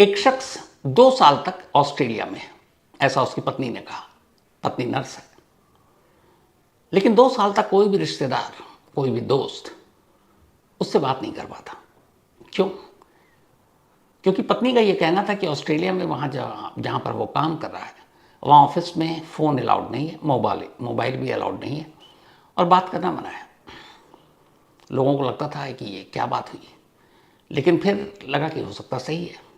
एक शख्स 2 साल तक ऑस्ट्रेलिया में है, ऐसा उसकी पत्नी ने कहा। पत्नी नर्स है, लेकिन 2 साल तक कोई भी रिश्तेदार, कोई भी दोस्त उससे बात नहीं कर पाता। क्यों? क्योंकि पत्नी का ये कहना था कि ऑस्ट्रेलिया में वहाँ जहाँ पर वो काम कर रहा है, वहाँ ऑफिस में फ़ोन अलाउड नहीं है, मोबाइल भी अलाउड नहीं है और बात करना मना है। लोगों को लगता था कि ये क्या बात हुई, लेकिन फिर लगा कि हो सकता सही है।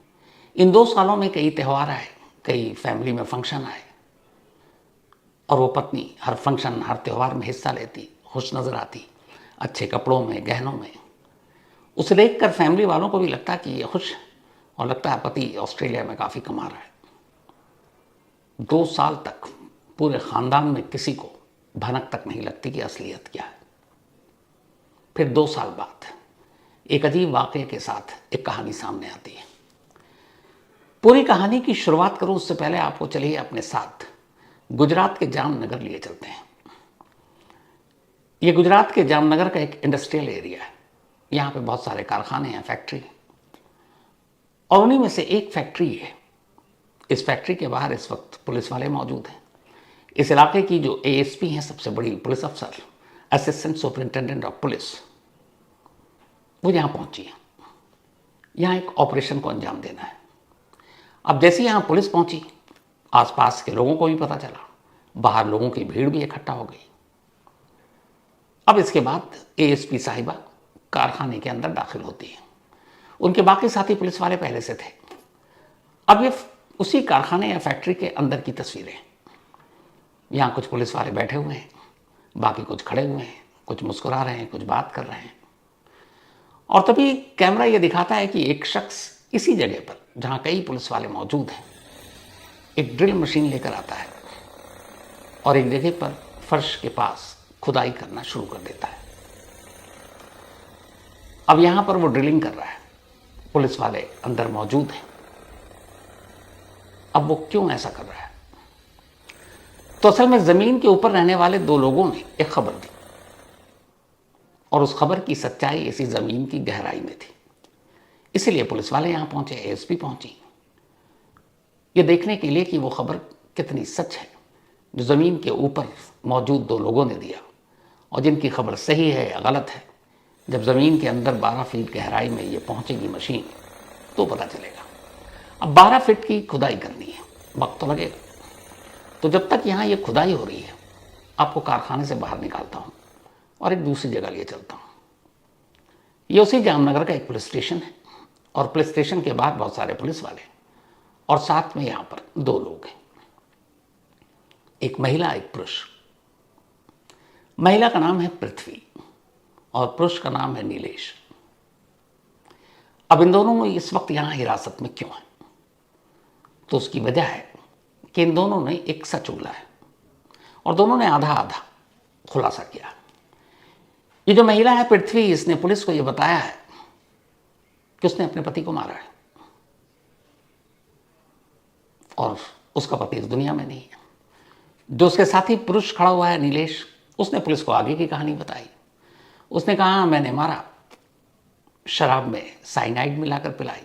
इन 2 सालों में कई त्यौहार आए, कई फैमिली में फंक्शन आए और वो पत्नी हर फंक्शन, हर त्यौहार में हिस्सा लेती, खुश नज़र आती, अच्छे कपड़ों में, गहनों में। उसे देखकर फैमिली वालों को भी लगता कि ये खुश, और लगता है पति ऑस्ट्रेलिया में काफ़ी कमा रहा है। 2 साल तक पूरे ख़ानदान में किसी को भनक तक नहीं लगती कि असलियत क्या है। फिर 2 साल बाद एक अजीब वाक़ये के साथ एक कहानी सामने आती है। पूरी कहानी की शुरुआत करूं उससे पहले आपको चलिए अपने साथ गुजरात के जामनगर लिए चलते हैं। ये गुजरात के जामनगर का एक इंडस्ट्रियल एरिया है। यहाँ पे बहुत सारे कारखाने हैं, फैक्ट्री, और उन्हीं में से एक फैक्ट्री है। इस फैक्ट्री के बाहर इस वक्त पुलिस वाले मौजूद हैं। इस इलाके की जो एएसपी हैं, सबसे बड़ी पुलिस अफसर, असिस्टेंट सुपरिंटेंडेंट ऑफ पुलिस, वो यहाँ पहुंची है। यहाँ एक ऑपरेशन को अंजाम देना है। अब जैसे यहाँ पुलिस पहुंची, आसपास के लोगों को भी पता चला, बाहर लोगों की भीड़ भी इकट्ठा हो गई। अब इसके बाद एएसपी साहिबा कारखाने के अंदर दाखिल होती है। उनके बाकी साथी पुलिस वाले पहले से थे। अब ये उसी कारखाने या फैक्ट्री के अंदर की तस्वीरें। यहाँ कुछ पुलिस वाले बैठे हुए हैं, बाकी कुछ खड़े हुए हैं, कुछ मुस्कुरा रहे हैं, कुछ बात कर रहे हैं। और तभी कैमरा ये दिखाता है कि एक शख्स इसी जगह पर, जहाँ कई पुलिस वाले मौजूद हैं, एक ड्रिल मशीन लेकर आता है और एक जगह पर फर्श के पास खुदाई करना शुरू कर देता है। अब यहाँ पर वो ड्रिलिंग कर रहा है, पुलिस वाले अंदर मौजूद हैं। अब वो क्यों ऐसा कर रहा है? तो असल में ज़मीन के ऊपर रहने वाले 2 लोगों ने एक खबर दी, और उस खबर की सच्चाई इसी ज़मीन की गहराई में थी। इसलिए पुलिस वाले यहाँ पहुंचे, एएसपी पहुंची, ये देखने के लिए कि वो खबर कितनी सच है जो ज़मीन के ऊपर मौजूद 2 लोगों ने दिया, और जिनकी खबर सही है या गलत है। जब ज़मीन के अंदर 12 फीट गहराई में ये पहुंचेगी मशीन, तो पता चलेगा। अब 12 फीट की खुदाई करनी है, वक्त तो लगेगा। तो जब तक यहाँ ये खुदाई हो रही है, आपको कारखाने से बाहर निकालता हूँ और एक दूसरी जगह लिए चलता हूँ। ये उसी जामनगर का एक पुलिस स्टेशन है, और पुलिस स्टेशन के बाहर बहुत सारे पुलिस वाले, और साथ में यहाँ पर 2 लोग हैं, एक महिला, एक पुरुष। महिला का नाम है पृथ्वी और पुरुष का नाम है नीलेश। अब इन दोनों इस वक्त यहाँ हिरासत में क्यों है? तो उसकी वजह है कि इन दोनों ने एक सच उगला है, और दोनों ने आधा आधा खुलासा किया। ये जो महिला है पृथ्वी, इसने पुलिस को ये बताया है कि उसने अपने पति को मारा है, और उसका पति इस दुनिया में नहीं है। जो उसके साथी पुरुष खड़ा हुआ है नीलेश, उसने पुलिस को आगे की कहानी बताई। उसने कहा, मैंने मारा, शराब में साइनाइड मिलाकर पिलाई,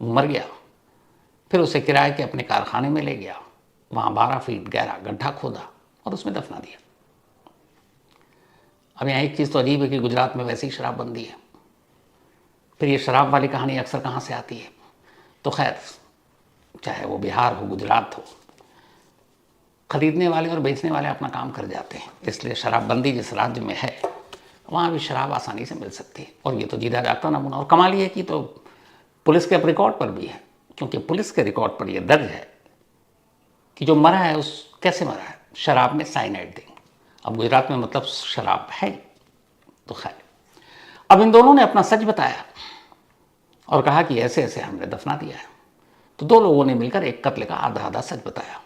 मर गया। फिर उसे किराए के अपने कारखाने में ले गया, वहाँ 12 फीट गहरा गड्ढा खोदा और उसमें दफना दिया। अब यहाँ एक चीज़ तो अजीब है कि गुजरात में वैसे ही शराबबंदी है। फिर ये शराब वाली कहानी अक्सर कहाँ से आती है? तो खैर, चाहे वो बिहार हो, गुजरात हो, खरीदने वाले और बेचने वाले अपना काम कर जाते हैं। इसलिए शराबबंदी जिस राज्य में है, वहाँ भी शराब आसानी से मिल सकती है। और ये तो जीता जागता नमूना। और कमाल ये है कि तो पुलिस के रिकॉर्ड पर भी है, क्योंकि पुलिस के रिकॉर्ड पर यह दर्ज है कि जो मरा है उस कैसे मरा है, शराब में साइनाइड देंगे। अब गुजरात में मतलब शराब है। तो खैर, अब इन दोनों ने अपना सच बताया और कहा कि ऐसे ऐसे हमने दफना दिया है। तो 2 लोगों ने मिलकर एक कत्ल का आधा आधा सच बताया,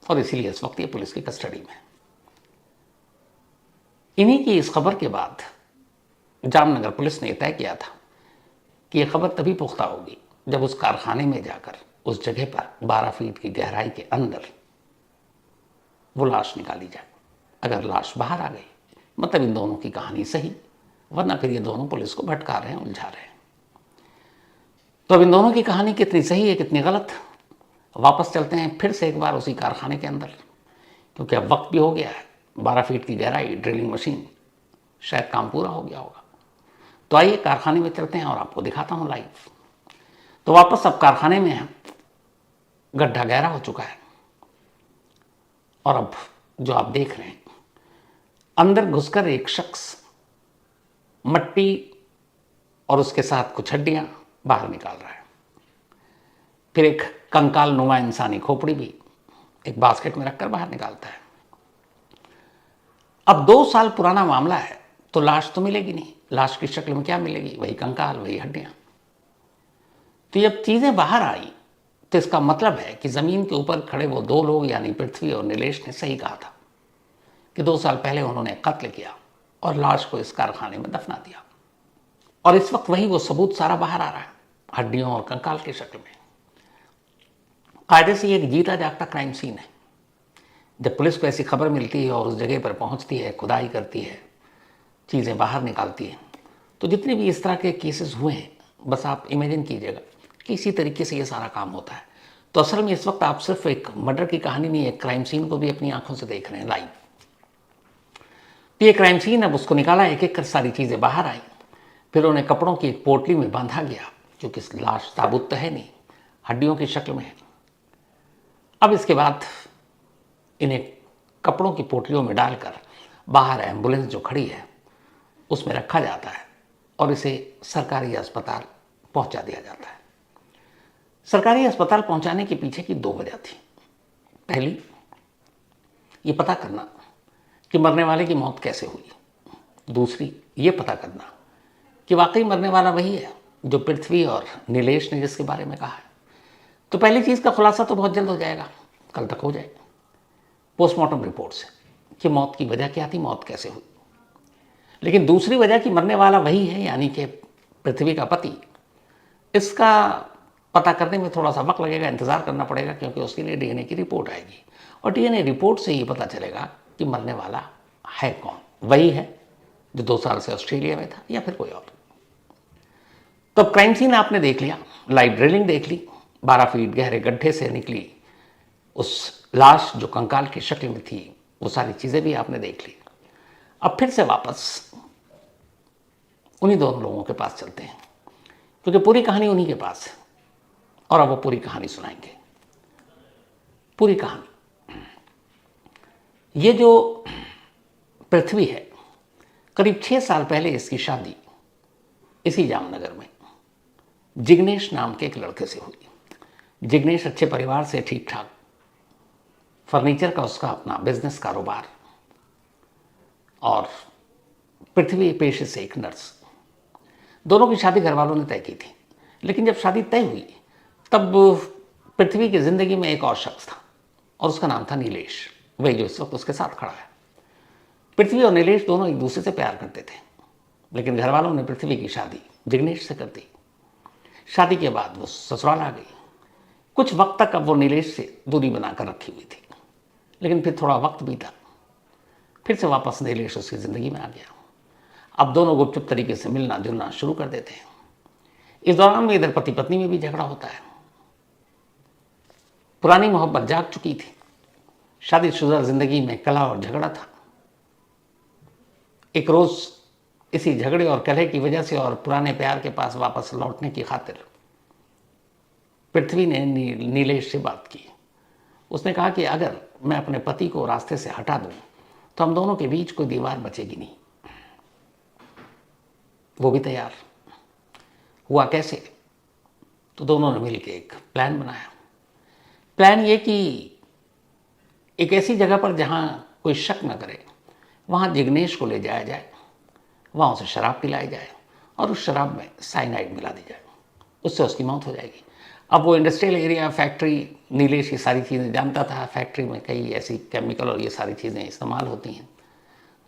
और इसीलिए इस वक्त ये पुलिस की कस्टडी में है। इन्हीं की इस खबर के बाद जामनगर पुलिस ने तय किया था कि यह खबर तभी पुख्ता होगी जब उस कारखाने में जाकर उस जगह पर 12 फीट की गहराई के अंदर वो लाश निकाली जाए। अगर लाश बाहर आ गई, मतलब इन दोनों की कहानी सही, वरना फिर ये दोनों पुलिस को भटका रहे हैं, उलझा रहे हैं। तो अब इन दोनों की कहानी कितनी सही है कितनी गलत। वापस चलते हैं फिर से एक बार उसी कारखाने के अंदर, क्योंकि अब वक्त भी हो गया है, 12 फीट की गहराई, ड्रिलिंग मशीन, शायद काम पूरा हो गया होगा। तो आइए कारखाने में चलते हैं और आपको दिखाता हूँ लाइव। तो वापस अब कारखाने में है, गड्ढा गहरा हो चुका है और अब जो आप देख रहे हैं, अंदर घुसकर एक शख्स मट्टी और उसके साथ कुछ हड्डियां बाहर निकाल रहा है। फिर एक कंकाल नुमा इंसानी खोपड़ी भी एक बास्केट में रखकर बाहर निकालता है। अब 2 साल पुराना मामला है, तो लाश तो मिलेगी नहीं। लाश की शक्ल में क्या मिलेगी? वही कंकाल, वही हड्डियां। तो जब चीजें बाहर आई तो इसका मतलब है कि जमीन के ऊपर खड़े वो 2 लोग यानी पृथ्वी और नीलेश ने सही कहा था कि 2 साल पहले उन्होंने कत्ल किया और लाश को इस कारखाने में दफना दिया। और इस वक्त वही वो सबूत सारा बाहर आ रहा है, हड्डियों और कंकाल की शक्ल में। कायदे से ये एक जीता जागता क्राइम सीन है। जब पुलिस को ऐसी खबर मिलती है और उस जगह पर पहुंचती है, खुदाई करती है, चीज़ें बाहर निकालती है, तो जितने भी इस तरह के केसेस हुए हैं, बस आप इमेजिन कीजिएगा कि इसी तरीके से ये सारा काम होता है। तो असल में इस वक्त आप सिर्फ एक मर्डर की कहानी नहीं, एक क्राइम सीन को भी अपनी आंखों से देख रहे हैं लाइव। तो ये क्राइम सीन, अब उसको निकाला, एक एक कर सारी चीज़ें बाहर आई। फिर उन्हें कपड़ों की एक पोटली में बांधा गया, क्योंकि लाश ताबूत तो है नहीं, हड्डियों की शक्ल में है। अब इसके बाद इन्हें कपड़ों की पोटलियों में डालकर बाहर एम्बुलेंस जो खड़ी है उसमें रखा जाता है और इसे सरकारी अस्पताल पहुंचा दिया जाता है। सरकारी अस्पताल पहुंचाने के पीछे की 2 वजह थी। पहली, ये पता करना कि मरने वाले की मौत कैसे हुई। दूसरी, ये पता करना कि वाकई मरने वाला वही है जो पृथ्वी और नीलेश ने जिसके बारे में कहा है। तो पहली चीज़ का खुलासा तो बहुत जल्द हो जाएगा, कल तक हो जाएगा, पोस्टमार्टम रिपोर्ट से, कि मौत की वजह क्या थी, मौत कैसे हुई। लेकिन दूसरी वजह कि मरने वाला वही है यानी कि पृथ्वी का पति, इसका पता करने में थोड़ा सा वक्त लगेगा, इंतज़ार करना पड़ेगा, क्योंकि उसके लिए डीएनए की रिपोर्ट आएगी और डीएनए रिपोर्ट से ही पता चलेगा कि मरने वाला है कौन। वही है जो 2 साल से ऑस्ट्रेलिया में था या फिर कोई और। तो क्राइम सीन आपने देख लिया, लाइव ड्रिलिंग देख ली, 12 फीट गहरे गड्ढे से निकली उस लाश जो कंकाल की शक्ल में थी, वो सारी चीज़ें भी आपने देख ली। अब फिर से वापस उन्हीं दोनों लोगों के पास चलते हैं, क्योंकि पूरी कहानी उन्हीं के पास है और अब वो पूरी कहानी सुनाएंगे। पूरी कहानी, ये जो पृथ्वी है, करीब 6 साल पहले इसकी शादी इसी जामनगर में जिग्नेश नाम के एक लड़के से हुई। जिग्नेश अच्छे परिवार से, ठीक ठाक, फर्नीचर का उसका अपना बिजनेस कारोबार, और पृथ्वी पेशे से एक नर्स। दोनों की शादी घर वालों ने तय की थी, लेकिन जब शादी तय हुई तब पृथ्वी की जिंदगी में एक और शख्स था और उसका नाम था नीलेश, वही जो इस वक्त उसके साथ खड़ा है। पृथ्वी और नीलेश दोनों एक दूसरे से प्यार करते थे, लेकिन घर वालों ने पृथ्वी की शादी जिग्नेश से कर दी। शादी के बाद वो ससुराल आ गई। कुछ वक्त तक अब वो नीलेश से दूरी बनाकर रखी हुई थी, लेकिन फिर थोड़ा वक्त बीता, फिर से वापस नीलेश उसकी ज़िंदगी में आ गया। अब दोनों गुपचुप तरीके से मिलना जुलना शुरू कर देते हैं। इस दौरान में इधर पति पत्नी में भी झगड़ा होता है। पुरानी मोहब्बत जाग चुकी थी, शादीशुदा जिंदगी में कलह और झगड़ा था। एक रोज इसी झगड़े और कलह की वजह से और पुराने प्यार के पास वापस लौटने की खातिर पृथ्वी ने नीलेश से बात की। उसने कहा कि अगर मैं अपने पति को रास्ते से हटा दूं तो हम दोनों के बीच कोई दीवार बचेगी नहीं। वो भी तैयार हुआ। कैसे? तो दोनों ने मिलकर एक प्लान बनाया। प्लान ये कि एक ऐसी जगह पर जहां कोई शक न करे, वहां जिग्नेश को ले जाया जाए, वहां उसे शराब पिलाई जाए और उस शराब में साइनाइड मिला दी जाए, उससे उसकी मौत हो जाएगी। अब वो इंडस्ट्रियल एरिया, फैक्ट्री, नीलेश ये सारी चीज़ें जानता था। फैक्ट्री में कई ऐसी केमिकल और ये सारी चीज़ें इस्तेमाल होती हैं,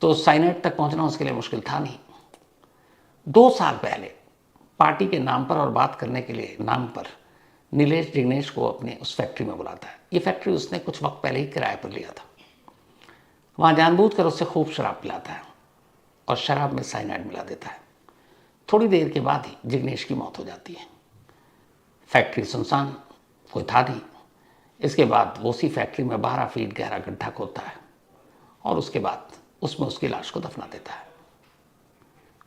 तो साइनाइड तक पहुंचना उसके लिए मुश्किल था नहीं। 2 साल पहले पार्टी के नाम पर और बात करने के लिए नाम पर नीलेश जिग्नेश को अपने उस फैक्ट्री में बुलाता है। ये फैक्ट्री उसने कुछ वक्त पहले ही किराए पर लिया था। वहाँ जानबूझकर उससे खूब शराब पिलाता है और शराब में साइनाइड मिला देता है। थोड़ी देर के बाद ही जिग्नेश की मौत हो जाती है। फैक्ट्री सुनसान, कोई था नहीं। इसके बाद वो उसी फैक्ट्री में 12 फीट गहरा गड्ढा खोदता है और उसके बाद उसमें उसकी लाश को दफना देता है।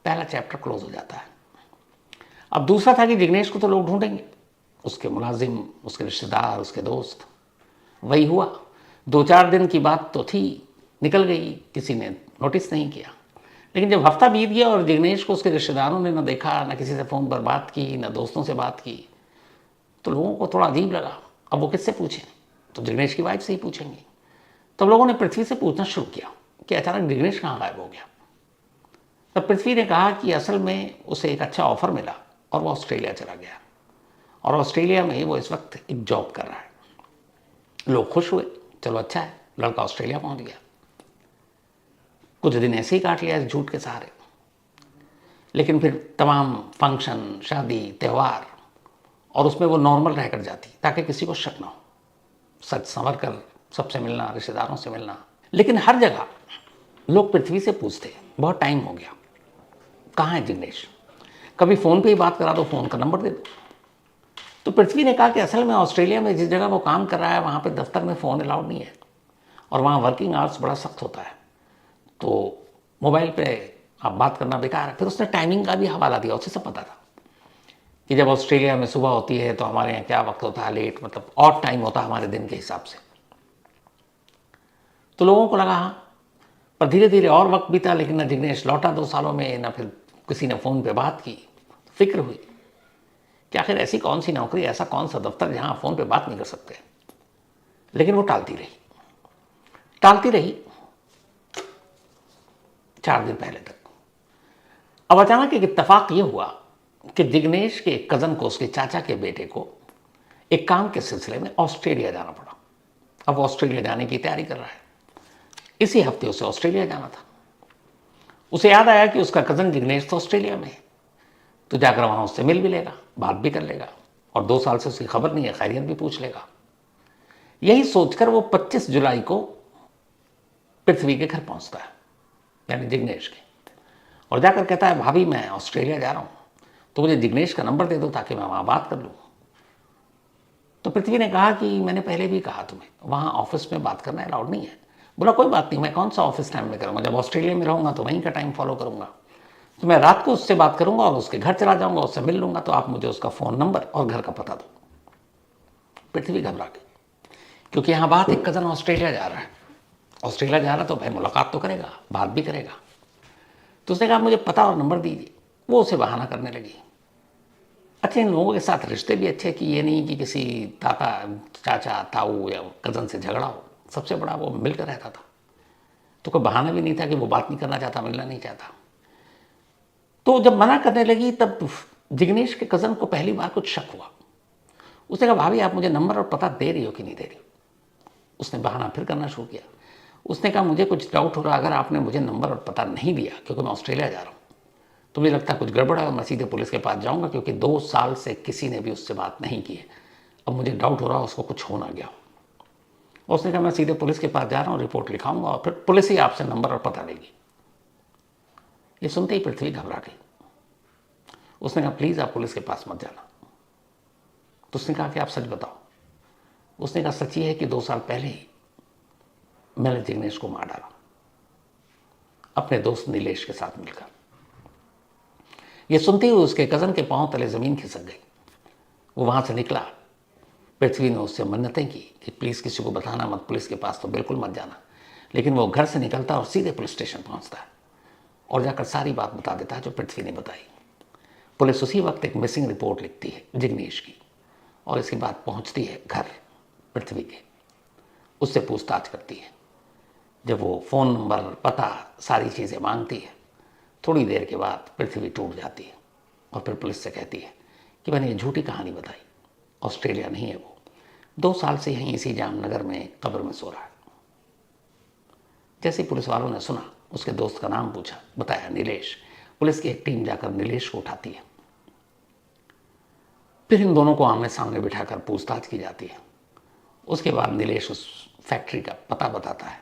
पहला चैप्टर क्लोज हो जाता है। अब दूसरा था कि जिग्नेश को तो लोग ढूंढेंगे, उसके मुलाजिम, उसके रिश्तेदार, उसके दोस्त। वही हुआ। 2-4 दिन की बात तो थी, निकल गई, किसी ने नोटिस नहीं किया। लेकिन जब हफ्ता बीत गया और जिग्नेश को उसके रिश्तेदारों ने न देखा, न किसी से फ़ोन पर बात की, न दोस्तों से बात की, तो लोगों को थोड़ा अजीब लगा। अब वो किससे पूछें? तो जिग्नेश की वाइफ से ही पूछेंगे। तब लोगों ने पृथ्वी से पूछना शुरू किया कि अचानक जिग्नेश कहाँ गायब हो गया। तब पृथ्वी ने कहा कि असल में उसे एक अच्छा ऑफर मिला और वो ऑस्ट्रेलिया चला गया, और ऑस्ट्रेलिया में वो इस वक्त एक जॉब कर रहा है। लोग खुश हुए, चलो अच्छा है, लड़का ऑस्ट्रेलिया पहुंच गया। कुछ दिन ऐसे ही काट लिया इस झूठ के सहारे। लेकिन फिर तमाम फंक्शन, शादी, त्यौहार, और उसमें वो नॉर्मल रहकर जाती ताकि किसी को शक ना हो, सच संवर कर सबसे मिलना, रिश्तेदारों से मिलना। लेकिन हर जगह लोग पृथ्वी से पूछते, बहुत टाइम हो गया, कहाँ है जिग्नेश? कभी फ़ोन पे ही बात करा दो, फ़ोन का नंबर दे दो। तो पृथ्वी ने कहा कि असल में ऑस्ट्रेलिया में जिस जगह वो काम कर रहा है वहाँ पे दफ्तर में फ़ोन अलाउड नहीं है और वहाँ वर्किंग आवर्स बड़ा सख्त होता है, तो मोबाइल पे आप बात करना बेकार है। फिर उसने टाइमिंग का भी हवाला दिया, उसे सब पता था कि जब ऑस्ट्रेलिया में सुबह होती है तो हमारे यहाँ क्या वक्त होता है, लेट, मतलब ऑड टाइम होता है हमारे दिन के हिसाब से। तो लोगों को लगा हाँ, पर धीरे धीरे और वक्त बीता, लेकिन न जिग्नेश लौटा 2 सालों में, न फिर किसी ने फ़ोन पे बात की। फिक्र हुई कि आखिर ऐसी कौन सी नौकरी, ऐसा कौन सा दफ्तर जहाँ फ़ोन पे बात नहीं कर सकते। लेकिन वो टालती रही, टालती रही 4 दिन पहले तक। अब अचानक एक इत्तेफाक ये हुआ कि जिग्नेश के कज़न को, उसके चाचा के बेटे को, एक काम के सिलसिले में ऑस्ट्रेलिया जाना पड़ा। अब ऑस्ट्रेलिया जाने की तैयारी कर रहा है। इसी हफ्ते उसे ऑस्ट्रेलिया जाना था। उसे याद आया कि उसका कज़न जिग्नेश तो ऑस्ट्रेलिया में है, तो जाकर वहाँ उससे मिल भी लेगा, बात भी कर लेगा, और 2 साल से उसकी खबर नहीं है, खैरियत भी पूछ लेगा। यही सोचकर वो 25 जुलाई को पृथ्वी के घर पहुँचता है, यानी जिग्नेश के, और जाकर कहता है, भाभी मैं ऑस्ट्रेलिया जा रहा हूँ, तो मुझे जिग्नेश का नंबर दे दो ताकि मैं वहाँ बात कर लूँ। तो पृथ्वी ने कहा कि मैंने पहले भी कहा तुम्हें, वहाँ ऑफिस में बात करना अलाउड नहीं है। बोला कोई बात नहीं, मैं कौन सा ऑफिस टाइम में करूँगा, जब ऑस्ट्रेलिया में रहूँगा तो वहीं का टाइम फॉलो करूँगा। तो मैं रात को उससे बात करूँगा और उसके घर चला जाऊँगा, उससे मिल लूँगा, तो आप मुझे उसका फ़ोन नंबर और घर का पता दो। पृथ्वी घबरा गई, क्योंकि यहाँ बात एक कज़न ऑस्ट्रेलिया जा रहा है। ऑस्ट्रेलिया जा रहा तो भाई मुलाकात तो करेगा, बात भी करेगा। तो उसने कहा मुझे पता और नंबर दीजिए। वो उसे बहाना करने लगी। अच्छा, इन लोगों के साथ रिश्ते भी अच्छे, कि ये नहीं कि किसी ताता, चाचा, ताऊ या कज़न से झगड़ा हो। सबसे बड़ा वो मिलकर रहता था, तो कोई बहाना भी नहीं था कि वो बात नहीं करना चाहता, मिलना नहीं चाहता। तो जब मना करने लगी तब जिग्नेश के कज़न को पहली बार कुछ शक हुआ। उसने कहा भाभी आप मुझे नंबर और पता दे रही हो कि नहीं दे रही? उसने बहाना फिर करना शुरू किया। उसने कहा मुझे कुछ डाउट हो रहा, अगर आपने मुझे नंबर और पता नहीं दिया, क्योंकि मैं ऑस्ट्रेलिया जा रहा हूँ, तो मुझे लगता है कुछ गड़बड़ है और मैं सीधे पुलिस के पास जाऊँगा, क्योंकि 2 साल से किसी ने भी उससे बात नहीं की है। अब मुझे डाउट हो रहा है उसको कुछ हो ना गया हो। उसने कहा मैं सीधे पुलिस के पास जा रहा हूँ, रिपोर्ट लिखाऊंगा और फिर पुलिस ही आपसे नंबर और पता देगी। ये सुनते ही पृथ्वी घबरा गई। उसने कहा प्लीज़ आप पुलिस के पास मत जाना। तो उसने कहा कि आप सच बताओ। उसने कहा सच ये है कि 2 साल पहले ही मैंने जिग्नेश को मार डाला, अपने दोस्त नीलेश के साथ मिलकर। ये सुनते हुए उसके कज़न के पांव तले ज़मीन खिसक गई। वो वहाँ से निकला। पृथ्वी ने उससे मन्नतें की कि प्लीज़ किसी को बताना मत, पुलिस के पास तो बिल्कुल मत जाना। लेकिन वो घर से निकलता और सीधे पुलिस स्टेशन पहुँचता है और जाकर सारी बात बता देता है जो पृथ्वी ने बताई। पुलिस उसी वक्त एक मिसिंग रिपोर्ट लिखती है जिग्नेश की, और इसकी बात पहुँचती है घर पृथ्वी के। उससे पूछताछ करती है। जब वो फ़ोन नंबर, पता, सारी चीज़ें मांगती है, थोड़ी देर के बाद पृथ्वी टूट जाती है और फिर पुलिस से कहती है कि मैंने ये झूठी कहानी बताई, ऑस्ट्रेलिया नहीं है वो, 2 साल से यहीं इसी जामनगर में कब्र में सो रहा है। जैसे ही पुलिस वालों ने सुना, उसके दोस्त का नाम पूछा, बताया नीलेश। पुलिस की एक टीम जाकर नीलेश को उठाती है। फिर इन दोनों को आमने सामने बिठाकर पूछताछ की जाती है। उसके बाद नीलेश उस फैक्ट्री का पता बताता है,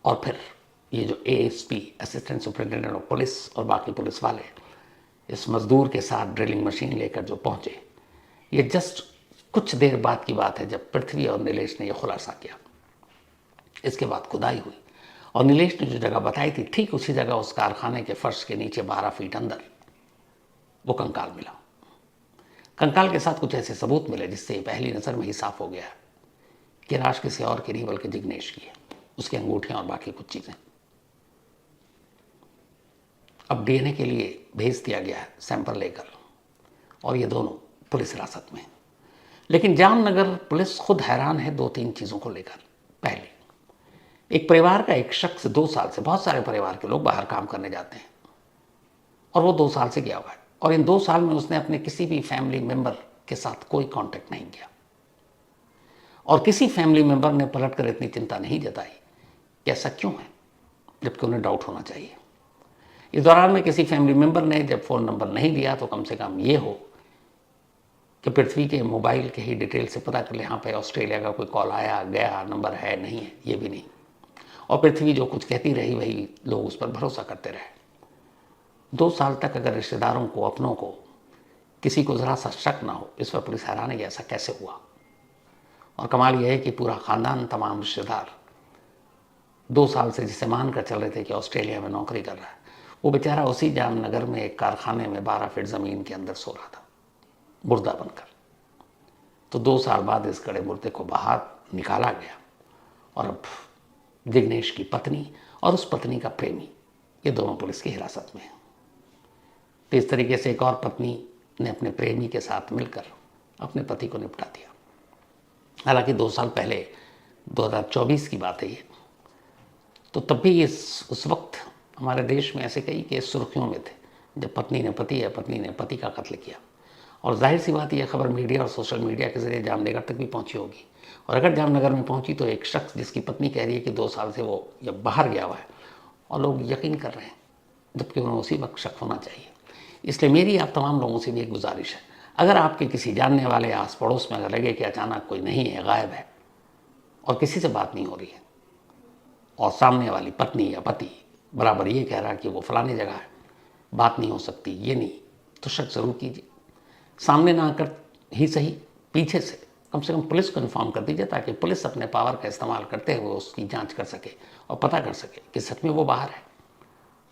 और फिर ये जो ASP, assistant superintendent of police, और बाकी पुलिस वाले इस मजदूर के साथ ड्रिलिंग मशीन लेकर जो पहुंचे, ये जस्ट कुछ देर बाद की बात है जब पृथ्वी और नीलेश ने यह खुलासा किया। इसके बाद खुदाई हुई और नीलेश ने जो जगह बताई थी ठीक उसी जगह उस कारखाने के फर्श के नीचे 12 फीट अंदर वो कंकाल मिला। कंकाल के साथ कुछ ऐसे सबूत मिले जिससे पहली नज़र में ही साफ हो गया कि लाश किसी और की नहीं बल्कि जिग्नेश की है। उसकी अंगूठियां और बाकी कुछ चीज़ें। अब डीएनए के लिए भेज दिया गया है सैंपल लेकर और ये दोनों पुलिस हिरासत में। लेकिन जामनगर पुलिस खुद हैरान है 2-3 चीज़ों को लेकर। पहले, एक परिवार का एक शख्स 2 साल से, बहुत सारे परिवार के लोग बाहर काम करने जाते हैं और वो 2 साल से गया हुआ है और इन 2 साल में उसने अपने किसी भी फैमिली मेंबर के साथ कोई कांटेक्ट नहीं किया और किसी फैमिली मेंबर ने पलट कर इतनी चिंता नहीं जताई कि ऐसा क्यों है, जबकि उन्हें डाउट होना चाहिए। इस दौरान में किसी फैमिली मेंबर ने जब फ़ोन नंबर नहीं दिया तो कम से कम ये हो कि पृथ्वी के मोबाइल के ही डिटेल से पता कर ले, यहाँ पे ऑस्ट्रेलिया का कोई कॉल आया गया, नंबर है नहीं है, ये भी नहीं। और पृथ्वी जो कुछ कहती रही वही लोग उस पर भरोसा करते रहे। 2 साल तक अगर रिश्तेदारों को, अपनों को, किसी को ज़रा सा शक ना हो, इस पर पुलिस हैरान है कि ऐसा कैसे हुआ। और कमाल यह है कि पूरा ख़ानदान, तमाम रिश्तेदार 2 साल से जिसे मान कर चल रहे थे कि ऑस्ट्रेलिया में नौकरी कर रहा है, वो बेचारा उसी जामनगर में एक कारखाने में 12 फीट ज़मीन के अंदर सो रहा था, मुर्दा बनकर। तो 2 साल बाद इस कड़े मुर्दे को बाहर निकाला गया और अब जिग्नेश की पत्नी और उस पत्नी का प्रेमी, ये दोनों पुलिस की हिरासत में हैं। तो इस तरीके से एक और पत्नी ने अपने प्रेमी के साथ मिलकर अपने पति को निपटा दिया। हालांकि 2 साल पहले 2024 की बात है ये, तो तब भी उस वक्त हमारे देश में ऐसे कई केस सुर्खियों में थे जब पत्नी ने पति या पत्नी ने पति का कत्ल किया। और जाहिर सी बात यह खबर मीडिया और सोशल मीडिया के जरिए जामनगर तक भी पहुंची होगी। और अगर जामनगर में पहुंची तो एक शख्स जिसकी पत्नी कह रही है कि 2 साल से वो जब बाहर गया हुआ है और लोग यकीन कर रहे हैं, जबकि उन्हें उसी वक्त शक होना चाहिए। इसलिए मेरी आप तमाम लोगों से भी एक गुजारिश है, अगर आपके किसी जानने वाले आस पड़ोस में अगर लगे कि अचानक कोई नहीं है, गायब है और किसी से बात नहीं हो रही है और सामने वाली पत्नी या पति बराबर ये कह रहा है कि वो फलानी जगह है, बात नहीं हो सकती, ये नहीं, तो शक ज़रूर कीजिए। सामने ना आकर ही सही, पीछे से कम पुलिस को इन्फॉर्म कर दीजिए ताकि पुलिस अपने पावर का इस्तेमाल करते हुए उसकी जांच कर सके और पता कर सके कि सच में वो बाहर है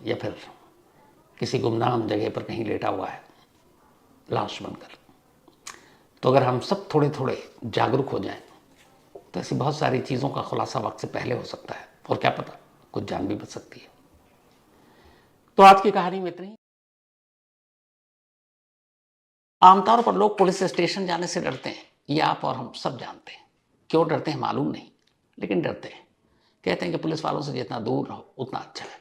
या फिर किसी गुमनाम जगह पर कहीं लेटा हुआ है लाश बनकर। तो अगर हम सब थोड़े थोड़े जागरूक हो जाएं तो ऐसी बहुत सारी चीज़ों का खुलासा वक्त से पहले हो सकता है और क्या पता कुछ जान भी बच सकती है। तो आज की कहानी में इतनी ही। आमतौर पर लोग पुलिस स्टेशन जाने से डरते हैं, ये आप और हम सब जानते हैं। क्यों डरते हैं मालूम नहीं, लेकिन डरते हैं। कहते हैं कि पुलिस वालों से जितना दूर रहो उतना अच्छा है।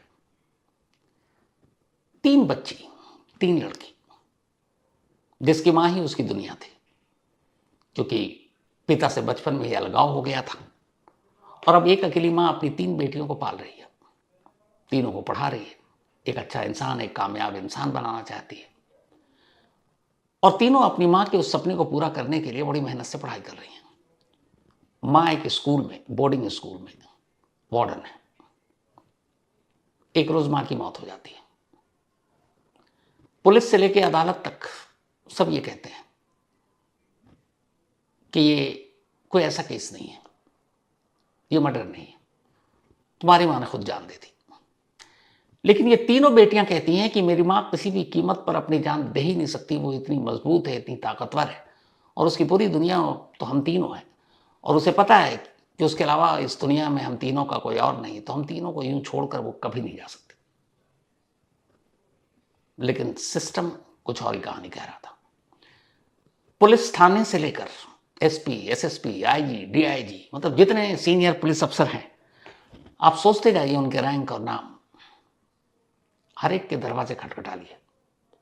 3 बच्ची, 3 लड़की, जिसकी मां ही उसकी दुनिया थी, क्योंकि पिता से बचपन में ही अलगाव हो गया था और अब एक अकेली मां अपनी 3 बेटियों को पाल रही है, तीनों को पढ़ा रही है, एक अच्छा इंसान, एक कामयाब इंसान बनाना चाहती है और तीनों अपनी मां के उस सपने को पूरा करने के लिए बड़ी मेहनत से पढ़ाई कर रही हैं। मां एक स्कूल में, बोर्डिंग स्कूल में वार्डन है। एक रोज मां की मौत हो जाती है। पुलिस से लेकर अदालत तक सब ये कहते हैं कि ये कोई ऐसा केस नहीं है, ये मर्डर नहीं है, तुम्हारी मां ने खुद जान दे दी। लेकिन ये तीनों बेटियां कहती हैं कि मेरी मां किसी भी कीमत पर अपनी जान दे ही नहीं सकती, वो इतनी मजबूत है, इतनी ताकतवर है और उसकी पूरी दुनिया तो हम तीनों हैं और उसे पता है कि उसके अलावा इस दुनिया में हम तीनों का कोई और नहीं, तो हम तीनों को यूं छोड़कर वो कभी नहीं जा सकते। लेकिन सिस्टम कुछ और ही कहानी कह रहा था। पुलिस थाने से लेकर एसपी, एसएसपी, आईजी, डीआईजी, मतलब जितने सीनियर पुलिस अफसर हैं, आप सोचते जाइए उनके रैंक और नाम। हर एक के दरवाजे खटखटा लिए,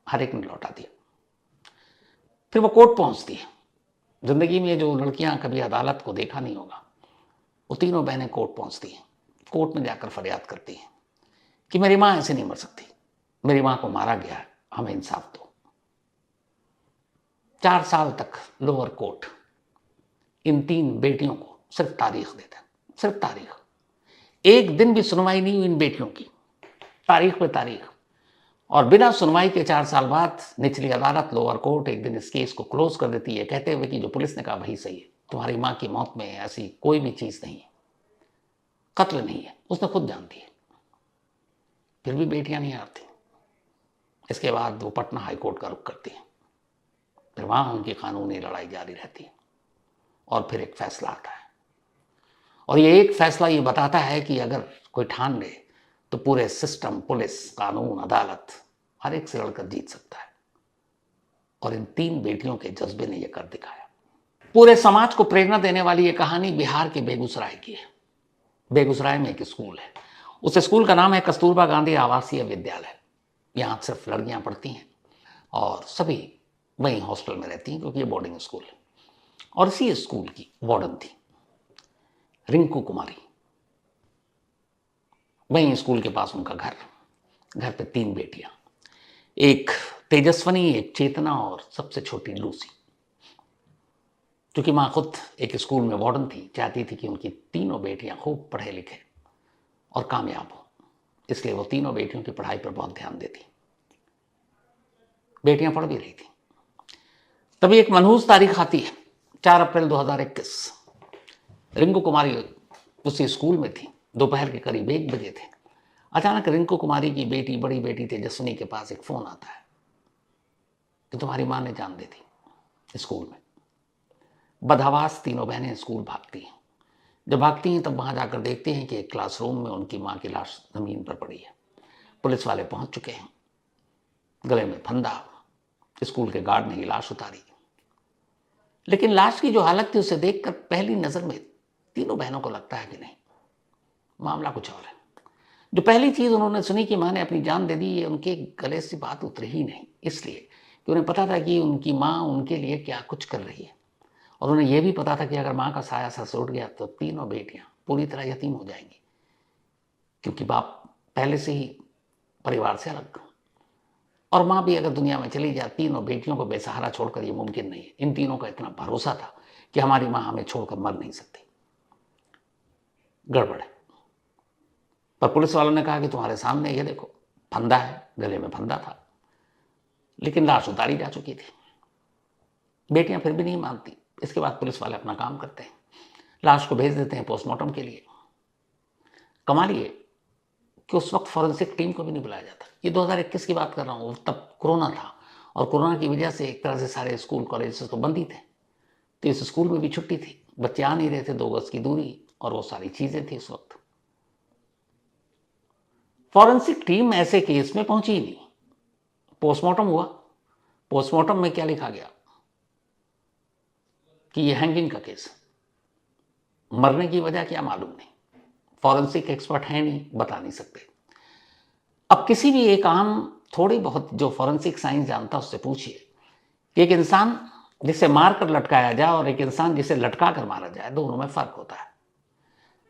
हर एक ने लौटा दिया। फिर वो कोर्ट पहुंचती है। जिंदगी में जो लड़कियां कभी अदालत को देखा नहीं होगा, वो तीनों बहनें कोर्ट पहुंचती हैं। कोर्ट में जाकर फरियाद करती हैं कि मेरी मां ऐसे नहीं मर सकती, मेरी मां को मारा गया है, हमें इंसाफ दो। 4 साल तक लोअर कोर्ट इन 3 बेटियों को सिर्फ तारीख देता है, सिर्फ तारीख। एक दिन भी सुनवाई नहीं हुई इन बेटियों की, तारीख पे तारीख। और बिना सुनवाई के 4 साल बाद निचली अदालत, लोअर कोर्ट एक दिन इस केस को क्लोज कर देती है, कहते हुए कि जो पुलिस ने कहा वही सही है, तुम्हारी मां की मौत में ऐसी कोई भी चीज नहीं है, कत्ल नहीं है, उसने खुद जान दी है। फिर भी बेटियां नहीं हारती। इसके बाद वो पटना हाईकोर्ट का रुख करती है, फिर वहां उनकी कानूनी लड़ाई जारी रहती है और फिर एक फैसला आता है। और ये एक फैसला ये बताता है कि अगर कोई ठान ले तो पूरे सिस्टम, पुलिस, कानून, अदालत हर एक से लड़कर जीत सकता है। और इन 3 बेटियों के जज्बे ने यह कर दिखाया। पूरे समाज को प्रेरणा देने वाली ये कहानी बिहार के बेगूसराय की है। बेगूसराय में एक स्कूल है, उस स्कूल का नाम है कस्तूरबा गांधी आवासीय विद्यालय। यहाँ सिर्फ लड़कियां पढ़ती हैं और सभी वहीं हॉस्टल में रहती हैं, क्योंकि ये बोर्डिंग स्कूल है। और इसी स्कूल की वार्डन थी रिंकू कुमारी। वहीं स्कूल के पास उनका घर पे 3 बेटियां, एक तेजस्वनी, एक चेतना और सबसे छोटी लूसी। क्योंकि मां खुद एक स्कूल में वार्डन थी, चाहती थी कि उनकी 3 बेटियां खूब पढ़े लिखे और कामयाब हो, इसलिए वो 3 बेटियों की पढ़ाई पर बहुत ध्यान देती। बेटियां पढ़ भी रही थी। तभी एक मनहूस तारीख आती है, 4 अप्रैल 2021। रिंकू कुमारी उसी स्कूल में थी, दोपहर के करीब 1 बजे थे। अचानक रिंकू कुमारी की बेटी, बड़ी बेटी तेजस्विनी के पास एक फोन आता है कि तुम्हारी मां ने जान दे दी स्कूल में। बदहवास 3 बहनें स्कूल भागती हैं। जब भागती हैं तब वहां जाकर देखते हैं कि एक क्लासरूम में उनकी मां की लाश जमीन पर पड़ी है। पुलिस वाले पहुंच चुके हैं, गले में फंदा, स्कूल के गार्ड ने ही लाश उतारी। लेकिन लाश की जो हालत थी उसे देखकर पहली नजर में 3 बहनों को लगता है कि नहीं, मामला कुछ और है। जो पहली चीज उन्होंने सुनी कि मां ने अपनी जान दे दी, ये उनके गले से बात उतरी ही नहीं, इसलिए कि उन्हें पता था कि उनकी मां उनके लिए क्या कुछ कर रही है। और उन्हें यह भी पता था कि अगर मां का साया सर से उठ गया तो 3 बेटियां पूरी तरह यतीम हो जाएंगी, क्योंकि बाप पहले से ही परिवार से अलग, और मां भी अगर दुनिया में चली जाए, 3 बेटियों को बेसहारा छोड़कर ये मुमकिन नहीं है। इन 3 का इतना भरोसा था कि हमारी मां हमें छोड़कर मर नहीं सकती। गड़बड़ है। पर पुलिस वालों ने कहा कि तुम्हारे सामने ये देखो, फंदा है, गले में फंदा था, लेकिन लाश उतारी जा चुकी थी। बेटियां फिर भी नहीं मानती। इसके बाद पुलिस वाले अपना काम करते हैं, लाश को भेज देते हैं पोस्टमार्टम के लिए। कमाल ये कि उस वक्त फॉरेंसिक टीम को भी नहीं बुलाया जाता। ये 2021 की बात कर रहा हूँ, तब कोरोना था और कोरोना की वजह से एक तरह से सारे स्कूल कॉलेज तो बंद ही थे, तो इस स्कूल में भी छुट्टी थी, बच्चे आ नहीं रहे थे, 2 गज की दूरी और वो सारी चीजें थी। उस वक्त फॉरेंसिक टीम ऐसे केस में पहुंची ही नहीं। पोस्टमार्टम हुआ, पोस्टमार्टम में क्या लिखा गया कि ये हैंगिंग का केस, मरने की वजह क्या मालूम नहीं, फॉरेंसिक एक्सपर्ट है नहीं, बता नहीं सकते। अब किसी भी एक आम थोड़ी बहुत जो फॉरेंसिक साइंस जानता उससे पूछिए कि एक इंसान जिसे मार कर लटकाया जाए और एक इंसान जिसे लटका कर मारा जाए, दोनों में फर्क होता है।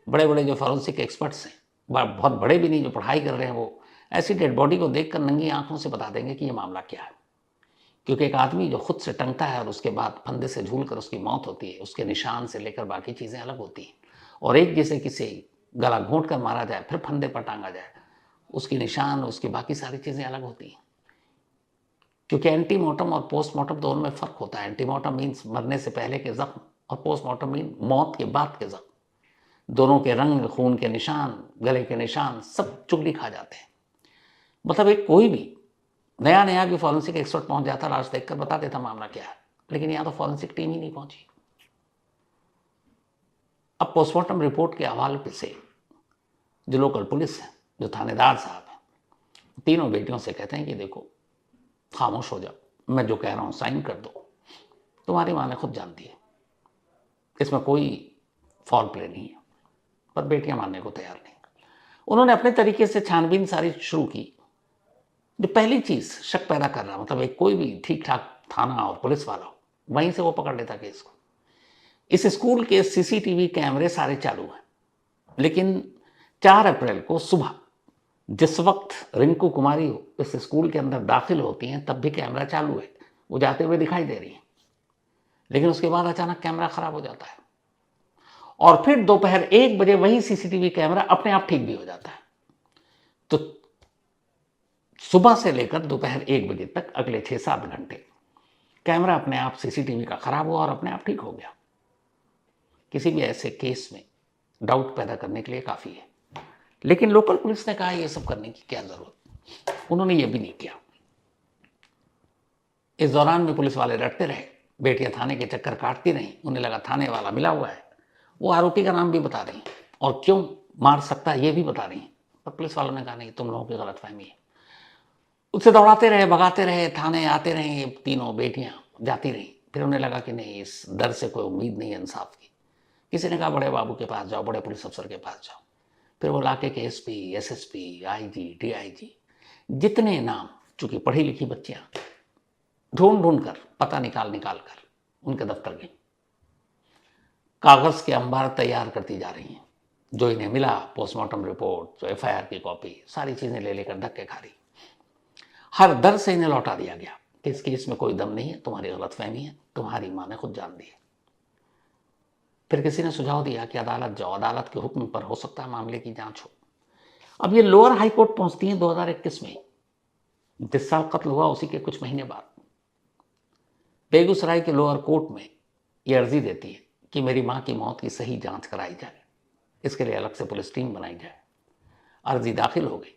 बड़े बड़े जो फॉरेंसिक एक्सपर्ट्स हैं, बहुत बड़े भी नहीं, जो पढ़ाई कर रहे हैं, वो ऐसी डेड बॉडी को देखकर नंगी आंखों से बता देंगे कि ये मामला क्या है। क्योंकि एक आदमी जो खुद से टंगता है और उसके बाद फंदे से झूलकर उसकी मौत होती है, उसके निशान से लेकर बाकी चीज़ें अलग होती हैं। और एक जिसे किसी गला घोंट कर मारा जाए फिर फंदे पर टांगा जाए, उसकी निशान, उसकी बाकी सारी चीज़ें अलग होती हैं। क्योंकि एंटीमोर्टम और पोस्टमार्टम दोनों में फ़र्क होता है। एंटीमोर्टम मीन्स मरने से पहले के ज़ख्म और पोस्टमार्टम मीन मौत के बाद के ज़ख्म। दोनों के रंग, खून के निशान, गले के निशान सब चुगली खा जाते हैं। मतलब एक कोई भी नया नया भी फॉरेंसिक एक्सपर्ट पहुंच जाता, लाश देखकर बता देता मामला क्या है, लेकिन यहाँ तो फॉरेंसिक टीम ही नहीं पहुंची। अब पोस्टमार्टम रिपोर्ट के हवाले से जो लोकल पुलिस है, जो थानेदार साहब हैं, 3 बेटियों से कहते हैं कि देखो, खामोश हो जाओ, मैं जो कह रहा हूँ साइन कर दो, तुम्हारी माँ ने खुद जानती है, इसमें कोई फॉल प्ले नहीं है। पर बेटियां मानने को तैयार नहीं। उन्होंने अपने तरीके से छानबीन सारी शुरू की। जो पहली चीज शक पैदा कर रहा, मतलब एक कोई भी ठीक ठाक थाना और पुलिस वाला हो, वहीं से वो पकड़ लेता केस को। इस स्कूल के सीसीटीवी कैमरे सारे चालू हैं, लेकिन 4 अप्रैल को सुबह जिस वक्त रिंकू कुमारी इस स्कूल के अंदर दाखिल होती हैं तब भी कैमरा चालू है, वो जाते हुए दिखाई दे रही है। लेकिन उसके बाद अचानक कैमरा खराब हो जाता है और फिर दोपहर 1 बजे वही सीसीटीवी कैमरा अपने आप ठीक भी हो जाता है। तो सुबह से लेकर दोपहर 1 बजे तक अगले 6-7 घंटे कैमरा अपने आप सीसीटीवी का खराब हुआ और अपने आप ठीक हो गया। किसी भी ऐसे केस में डाउट पैदा करने के लिए काफ़ी है। लेकिन लोकल पुलिस ने कहा ये सब करने की क्या ज़रूरत, उन्होंने ये भी नहीं किया। इस दौरान में पुलिस वाले डरते रहे, बेटियां थाने के चक्कर काटती रहीं, उन्हें लगा थाने वाला मिला हुआ है। वो आरोपी का नाम भी बता रही और क्यों मार सकता है ये भी बता रही, पर पुलिस वालों ने कहा नहीं, तुम लोगों की गलतफहमी है। उससे दौड़ाते रहे, भगाते रहे, थाने आते रहे, ये तीनों बेटियां जाती रहीं। फिर उन्हें लगा कि नहीं, इस डर से कोई उम्मीद नहीं है इंसाफ की। किसी ने कहा बड़े बाबू के पास जाओ, बड़े पुलिस अफसर के पास जाओ। फिर वो इलाके के एसपी, एसएसपी, आईजी, डीआईजी, जितने नाम, चूंकि पढ़ी लिखी बच्चियां ढूंढ ढूंढ कर, पता निकाल निकाल कर उनके दफ्तर गई, कागज के अंबार तैयार करती जा रही हैं। जो इन्हें मिला, पोस्टमार्टम रिपोर्ट, जो एफआईआर की कॉपी, सारी चीजें ले लेकर धक्के खा रही। हर दर से इन्हें लौटा दिया गया कि इस केस में कोई दम नहीं है, तुम्हारी गलतफहमी है, तुम्हारी मां ने खुद जान दी है। फिर किसी ने सुझाव दिया कि अदालत जाओ, अदालत के हुक्म पर हो सकता है मामले की जांच हो। अब ये लोअर हाई कोर्ट पहुंचती है 2021 में। जिस साल कत्ल हुआ उसी के कुछ महीने बाद बेगूसराय के लोअर कोर्ट में ये अर्जी देती है कि मेरी मां की मौत की सही जांच कराई जाए, इसके लिए अलग से पुलिस टीम बनाई जाए। अर्जी दाखिल हो गई,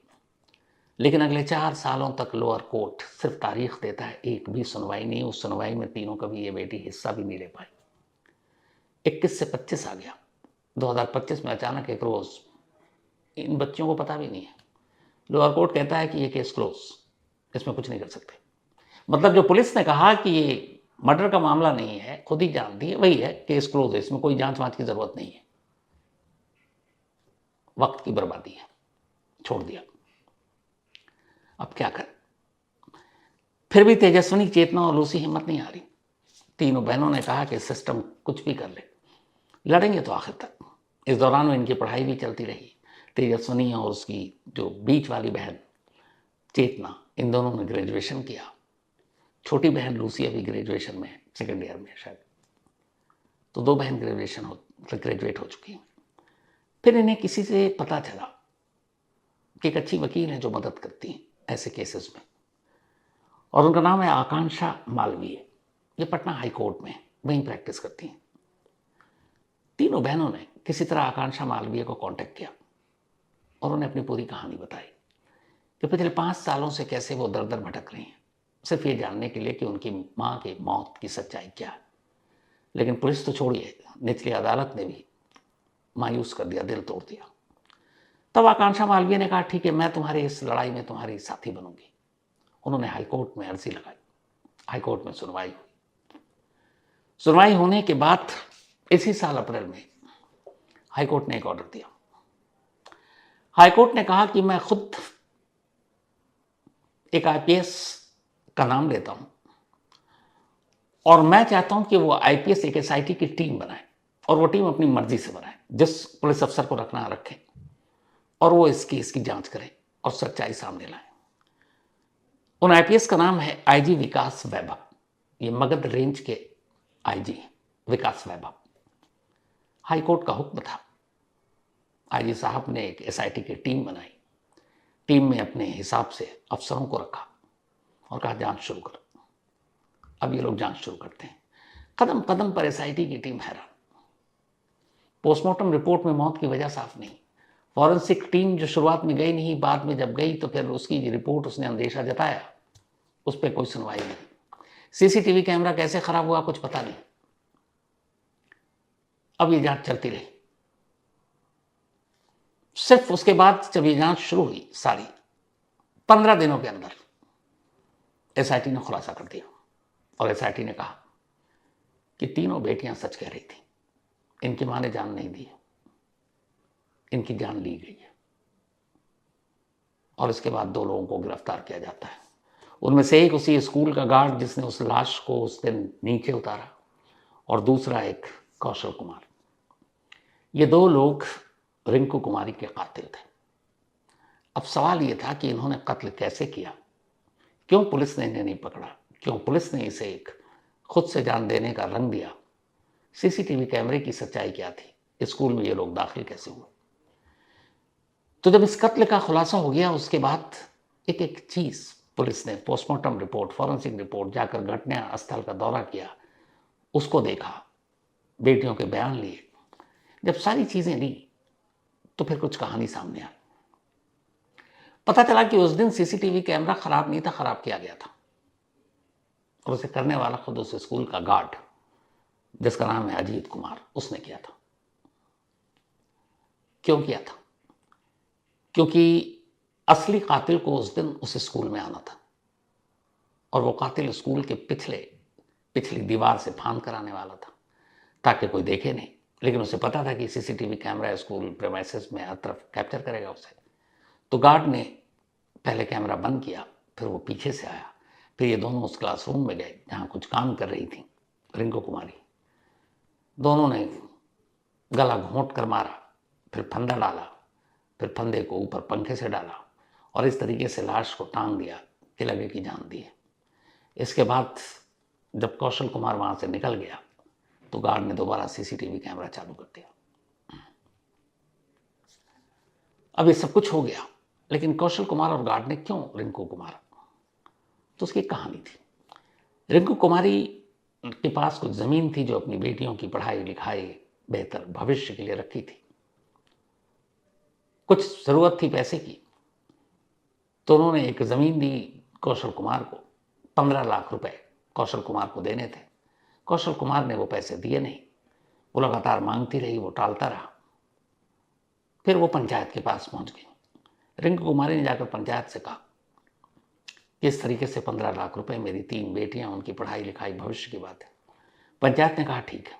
लेकिन अगले 4 सालों तक लोअर कोर्ट सिर्फ तारीख देता है, एक भी सुनवाई नहीं। उस सुनवाई में तीनों कभी ये बेटी हिस्सा भी नहीं ले पाई। 21 से 25 आ गया, 2025 में अचानक एक रोज इन बच्चियों को पता भी नहीं है, लोअर कोर्ट कहता है कि ये केस क्लोज, इसमें कुछ नहीं कर सकते। मतलब जो पुलिस ने कहा कि ये मर्डर का मामला नहीं है, खुद ही जानती है, वही है, केस क्लोज है, इसमें कोई जांच वांच की जरूरत नहीं है। वक्त की बर्बादी है, छोड़ दिया। अब क्या कर। फिर भी तेजस्विनी, चेतना और लूसी हिम्मत नहीं हारी। तीनों बहनों ने कहा कि सिस्टम कुछ भी कर ले, लड़ेंगे तो आखिर तक। इस दौरान में इनकी पढ़ाई भी चलती रही। तेजस्विनी और उसकी जो बीच वाली बहन चेतना, इन दोनों ने ग्रेजुएशन किया। छोटी बहन लूसी अभी ग्रेजुएशन में है, 2nd ईयर में शायद। तो 2 बहन ग्रेजुएट हो चुकी हैं। फिर इन्हें किसी से पता चला कि एक अच्छी वकील है जो मदद करती हैं ऐसे केसेस में, और उनका नाम है आकांक्षा मालवीय। ये पटना हाई कोर्ट में वहीं प्रैक्टिस करती हैं। तीनों बहनों ने किसी तरह आकांक्षा मालवीय को कांटेक्ट किया और उन्हें अपनी पूरी कहानी बताई कि पिछले 5 सालों से कैसे वो दर दर भटक रही हैं, सिर्फ ये जानने के लिए कि उनकी मां की मौत की सच्चाई क्या है। लेकिन पुलिस तो छोड़िए, निचली अदालत ने भी मायूस कर दिया, दिल तोड़ दिया। तब आकांक्षा मालवीय ने कहा ठीक है, मैं तुम्हारी इस लड़ाई में तुम्हारी साथी बनूंगी। उन्होंने हाईकोर्ट में अर्जी लगाई। हाईकोर्ट में सुनवाई हुई। सुनवाई होने के बाद इसी साल अप्रैल में हाईकोर्ट ने एक ऑर्डर दिया। हाईकोर्ट ने कहा कि मैं खुद एक आईपीएस का नाम लेता हूं और मैं चाहता हूं कि वो आईपीएस एक एसआईटी की टीम बनाए, और वो टीम अपनी मर्जी से बनाए, जिस पुलिस अफसर को रखना रखें, और वो इस केस की जांच करें और सच्चाई सामने लाए। उन आईपीएस का नाम है आईजी विकास वैभव। ये मगध रेंज के आईजी विकास वैभव। हाईकोर्ट का हुक्म था। आईजी साहब ने एक एसआईटी की टीम बनाई। टीम में अपने हिसाब से अफसरों को रखा और कहा जांच शुरू करो। अब ये लोग जांच शुरू करते हैं। कदम कदम पर एसआईटी की टीम हैरान। पोस्टमार्टम रिपोर्ट में मौत की वजह साफ नहीं। फॉरेंसिक टीम जो शुरुआत में गई नहीं, बाद में जब गई तो फिर उसकी रिपोर्ट उसने अंदेशा जताया, उस पर कोई सुनवाई नहीं। सीसीटीवी कैमरा कैसे खराब हुआ कुछ पता नहीं। अब ये जांच चलती रही। सिर्फ उसके बाद जब ये जांच शुरू हुई, सारी 15 दिनों के अंदर एसआईटी ने खुलासा कर दिया, और एसआईटी ने कहा कि तीनों बेटियां सच कह रही थी, इनकी मां ने जान नहीं दी, इनकी जान ली गई है। और इसके बाद 2 लोगों को गिरफ्तार किया जाता है। उनमें से एक उसी स्कूल का गार्ड जिसने उस लाश को उस दिन नीचे उतारा, और दूसरा एक कौशल कुमार। ये 2 लोग रिंकू कुमारी के कातिल थे। अब सवाल ये था कि इन्होंने कत्ल कैसे किया, क्यों पुलिस ने इन्हें नहीं पकड़ा, क्यों पुलिस ने इसे एक खुद से जान देने का रंग दिया, सीसीटीवी कैमरे की सच्चाई क्या थी, स्कूल में ये लोग दाखिल कैसे हुए। तो जब इस कत्ल का खुलासा हो गया, उसके बाद एक एक चीज़ पुलिस ने पोस्टमार्टम रिपोर्ट, फॉरेंसिक रिपोर्ट, जाकर घटना स्थल का दौरा किया, उसको देखा, बेटियों के बयान लिए। जब सारी चीज़ें ली तो फिर कुछ कहानी सामने आई। पता चला कि उस दिन सीसीटीवी कैमरा खराब नहीं था, खराब किया गया था, और उसे करने वाला खुद उस स्कूल का गार्ड, जिसका नाम है अजीत कुमार, उसने किया था। क्यों किया था? क्योंकि असली कातिल को उस दिन उस स्कूल में आना था, और वो कातिल स्कूल के पिछली दीवार से फांद कर आने वाला था, ताकि कोई देखे नहीं। लेकिन उसे पता था कि सीसीटीवी कैमरा स्कूल प्रेमाइसेस में हर तरफ कैप्चर करेगा उसे। तो गार्ड ने पहले कैमरा बंद किया, फिर वो पीछे से आया, फिर ये दोनों उस क्लासरूम में गए जहाँ कुछ काम कर रही थी रिंकू कुमारी। दोनों ने गला घोंट कर मारा, फिर फंदा डाला, फिर फंदे को ऊपर पंखे से डाला, और इस तरीके से लाश को टांग दिया कि लगे कि जान दी है। इसके बाद जब कौशल कुमार वहाँ से निकल गया तो गार्ड ने दोबारा सीसीटीवी कैमरा चालू कर दिया। अब ये सब कुछ हो गया, लेकिन कौशल कुमार और गार्ड ने क्यों रिंकू को मारा? तो उसकी एक कहानी थी। रिंकू कुमारी के पास कुछ ज़मीन थी जो अपनी बेटियों की पढ़ाई लिखाई, बेहतर भविष्य के लिए रखी थी। कुछ ज़रूरत थी पैसे की, तो उन्होंने एक ज़मीन दी कौशल कुमार को। 15 लाख रुपए कौशल कुमार को देने थे। कौशल कुमार ने वो पैसे दिए नहीं। वो लगातार मांगती रही, वो टालता रहा। फिर वो पंचायत के पास पहुंच गई। रिंकू कुमारी ने जाकर पंचायत से कहा कि इस तरीके से 15 लाख रुपए, मेरी 3 बेटियां, उनकी पढ़ाई लिखाई, भविष्य की बात है। पंचायत ने कहा ठीक है।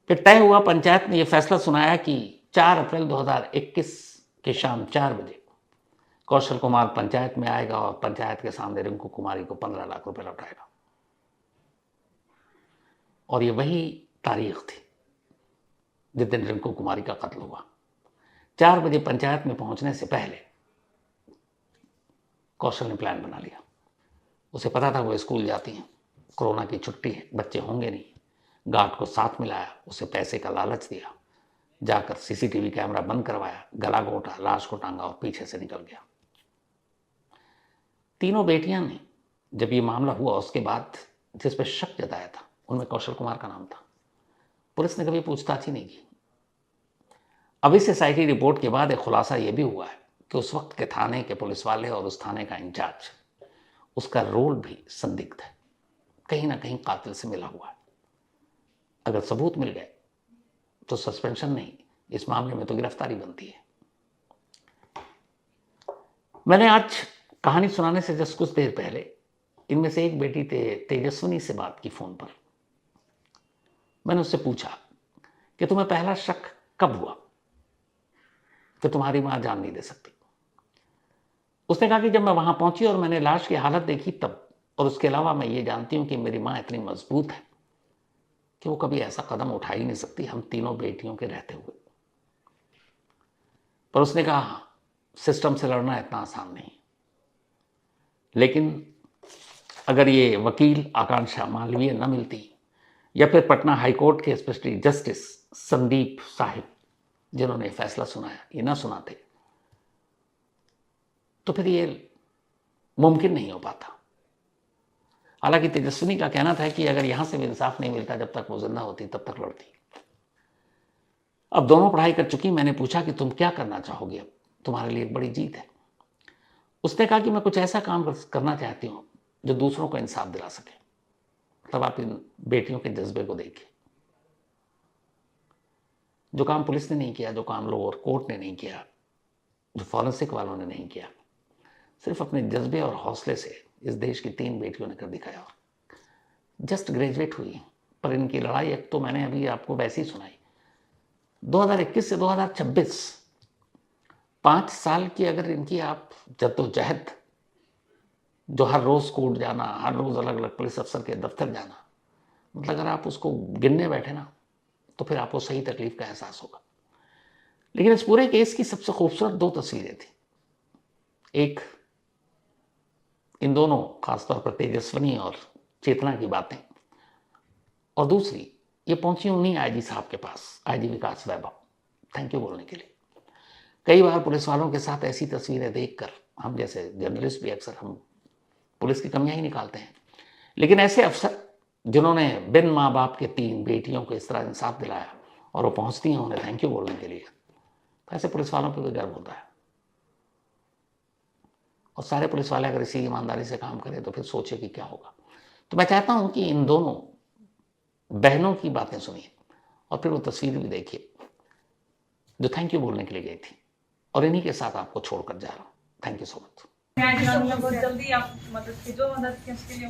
फिर तय हुआ, पंचायत ने यह फैसला सुनाया कि 4 अप्रैल 2021 की शाम 4 बजे कौशल कुमार पंचायत में आएगा और पंचायत के सामने रिंकू कुमारी को 15 लाख रुपए लौटाएगा। और ये वही तारीख थी जिस दिन रिंकू कुमारी का कत्ल हुआ। 4 बजे पंचायत में पहुंचने से पहले कौशल ने प्लान बना लिया। उसे पता था वो स्कूल जाती हैं, कोरोना की छुट्टी है, बच्चे होंगे नहीं। गार्ड को साथ मिलाया, उसे पैसे का लालच दिया, जाकर सीसीटीवी कैमरा बंद करवाया, गला घोंटा, लाश को टांगा और पीछे से निकल गया। तीनों बेटियां ने जब ये मामला हुआ उसके बाद जिस पे शक जताया था, उनमें कौशल कुमार का नाम था। पुलिस ने कभी पूछताछ ही नहीं की। अब इस एसआईटी रिपोर्ट के बाद एक खुलासा यह भी हुआ है कि उस वक्त के थाने के पुलिस वाले और उस थाने का इंचार्ज, उसका रोल भी संदिग्ध है, कहीं ना कहीं कातिल से मिला हुआ है। अगर सबूत मिल गए तो सस्पेंशन नहीं, इस मामले में तो गिरफ्तारी बनती है। मैंने आज कहानी सुनाने से जस्ट कुछ देर पहले इनमें से एक बेटी तेजस्विनी से बात की फोन पर। मैंने उससे पूछा कि तुम्हें पहला शक कब हुआ कि तुम्हारी मां जान नहीं दे सकती? उसने कहा कि जब मैं वहां पहुंची और मैंने लाश की हालत देखी तब, और उसके अलावा मैं ये जानती हूं कि मेरी मां इतनी मजबूत है कि वो कभी ऐसा कदम उठा ही नहीं सकती, हम तीनों बेटियों के रहते हुए। पर उसने कहा सिस्टम से लड़ना इतना आसान नहीं, लेकिन अगर ये वकील आकांक्षा मालवीय न मिलती, या फिर पटना हाईकोर्ट के स्पेशली जस्टिस संदीप साहिब जिन्होंने फैसला सुनाया, ये ना सुनाते, तो फिर ये मुमकिन नहीं हो पाता। हालांकि तेजस्विनी का कहना था कि अगर यहां से भी इंसाफ नहीं मिलता, जब तक वो जिंदा होती तब तक लड़ती। अब दोनों पढ़ाई कर चुकी। मैंने पूछा कि तुम क्या करना चाहोगे, अब तुम्हारे लिए एक बड़ी जीत है। उसने कहा कि मैं कुछ ऐसा काम करना चाहती हूं जो दूसरों को इंसाफ दिला सके। तब आप इन बेटियों के जज्बे को देखिए। जो काम पुलिस ने नहीं किया, जो काम लोअर कोर्ट ने नहीं किया, जो फॉरेंसिक वालों ने नहीं किया, सिर्फ अपने जज्बे और हौसले से इस देश की 3 बेटियों ने कर दिखाया। जस्ट ग्रेजुएट हुई, पर इनकी लड़ाई एक तो मैंने अभी आपको वैसी सुनाई। 2021 से 2026 5 साल की अगर इनकी आप जद्दोजहद, जो हर रोज कोर्ट जाना, हर रोज अलग अलग पुलिस अफसर के दफ्तर जाना, मतलब अगर आप उसको गिनने बैठे ना तो फिर आपको सही तकलीफ का एहसास होगा। लेकिन इस पूरे केस की सबसे खूबसूरत 2 तस्वीरें थी। एक इन दोनों, खासतौर पर तेजस्विनी और चेतना की बातें, और दूसरी ये पहुंची उन्हीं आईजी साहब के पास, IG Vikas Vaibhav, thank you बोलने के लिए। कई बार पुलिस वालों के साथ ऐसी तस्वीरें देखकर हम जैसे जर्नलिस्ट भी अक्सर हम पुलिस की कमियां ही निकालते हैं, लेकिन ऐसे अफसर जिन्होंने बिन माँ बाप के 3 बेटियों को इस तरह इंसाफ दिलाया और वो पहुंचती हैं उन्हें थैंक यू बोलने के लिए, तो ऐसे पुलिस वालों पर भी गर्व होता है। और सारे पुलिस वाले अगर इसी ईमानदारी से काम करें तो फिर सोचे कि क्या होगा। तो मैं चाहता हूं कि इन दोनों बहनों की बातें सुनिए और फिर वो तस्वीर भी देखिए जो थैंक यू बोलने के लिए गई थी, और इन्हीं के साथ आपको छोड़कर जा रहा हूँ। Thank you so much. बहुत जल्दी आप मदद की, जो मदद की उसके लिए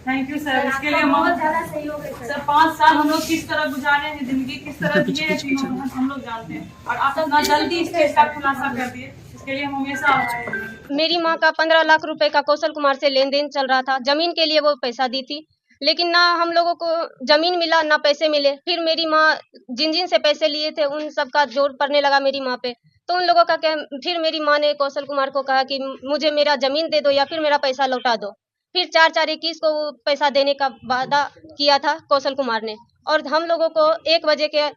थैंक यू सर। इसके लिए बहुत ज्यादा सहयोग है सर। 5 साल हम लोग किस तरह गुजारे हैं, जिंदगी किस तरह जिए हैं तीनों हम लोग जानते हैं, और आप इतना जल्दी इस केस का खुलासा कर दिए, इसके लिए हम हमेशा आभारी हैं। मेरी माँ का 15 लाख रुपए का कौशल कुमार से लेन देन चल रहा था। जमीन के लिए वो पैसा दी थी, लेकिन ना हम लोगों को जमीन मिला ना पैसे मिले। फिर मेरी माँ जिन जिन से पैसे लिए थे उन सब का जोर पड़ने लगा मेरी माँ पे, तो उन लोगों का फिर मेरी माँ ने कौशल कुमार को कहा कि मुझे मेरा जमीन दे दो या फिर मेरा पैसा लौटा दो। फिर 4/4/21 को पैसा देने का वादा किया था कौशल कुमार ने, और हम लोगों को 1 बजे के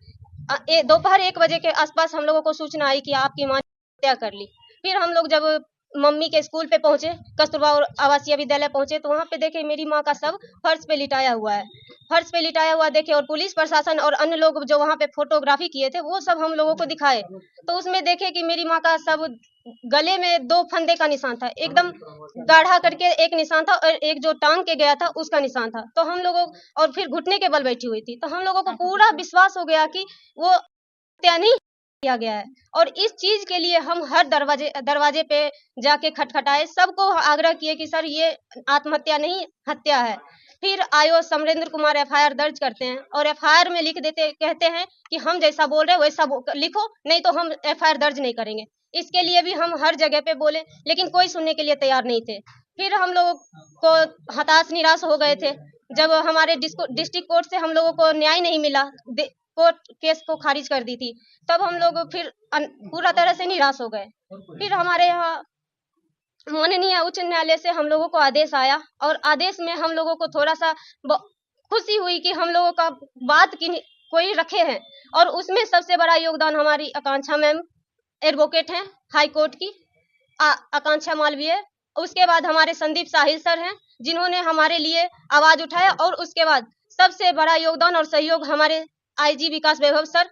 दोपहर 1 बजे के आसपास हम लोगों को सूचना आई कि आपकी माँ ने हत्या कर ली। फिर हम लोग जब मम्मी के स्कूल पे पहुंचे, कस्तूरबा और आवासीय विद्यालय पहुंचे, तो वहां पे देखे मेरी माँ का शव फर्श पे लिटाया हुआ है। फर्श पे लिटाया हुआ देखे, और पुलिस प्रशासन और अन्य लोग जो वहां पे फोटोग्राफी किए थे वो सब हम लोगों को दिखाए, तो उसमें देखे कि मेरी माँ का शव गले में 2 फंदे का निशान था, एकदम गाढ़ा करके एक निशान था, और एक जो टांग के गया था उसका निशान था। तो हम लोगों, और फिर घुटने के बल बैठी हुई थी, तो हम लोगों को पूरा विश्वास हो गया कि वो हत्या नहीं किया गया है। और इस चीज के लिए हम हर दरवाजे पे जाके खटखटाए, सबको आग्रह किए कि सर ये आत्महत्या नहीं हत्या है। फिर आयो समरेंद्र कुमार एफआईआर दर्ज करते हैं, और एफआईआर में लिख देते, कहते हैं कि हम जैसा बोल रहे हैं वैसा लिखो, नहीं तो हम एफआईआर दर्ज नहीं करेंगे। इसके लिए भी हम हर जगह पे बोले, लेकिन कोई सुनने के लिए तैयार नहीं थे। फिर हम लोगों को हताश निराश हो गए थे जब हमारे डिस्ट्रिक्ट कोर्ट से हम लोगों को न्याय नहीं मिला, कोर्ट केस को खारिज कर दी थी, तब हम लोग फिर पूरा तरह से निराश हो गए। फिर हमारे यहाँ माननीय उच्च न्यायालय से हम लोगों को आदेश आया, और आदेश में हम लोगों को थोड़ा सा खुशी हुई कि हम लोगों का बात की कोई रखे हैं, और उसमें सबसे बड़ा योगदान हमारी आकांक्षा मैम एडवोकेट हैं हाई कोर्ट की, आकांक्षा मालवीय। उसके बाद हमारे संदीप साहिल सर हैं जिन्होंने हमारे लिए आवाज उठाया, और उसके बाद सबसे बड़ा योगदान और सहयोग हमारे आईजी विकास वैभव सर,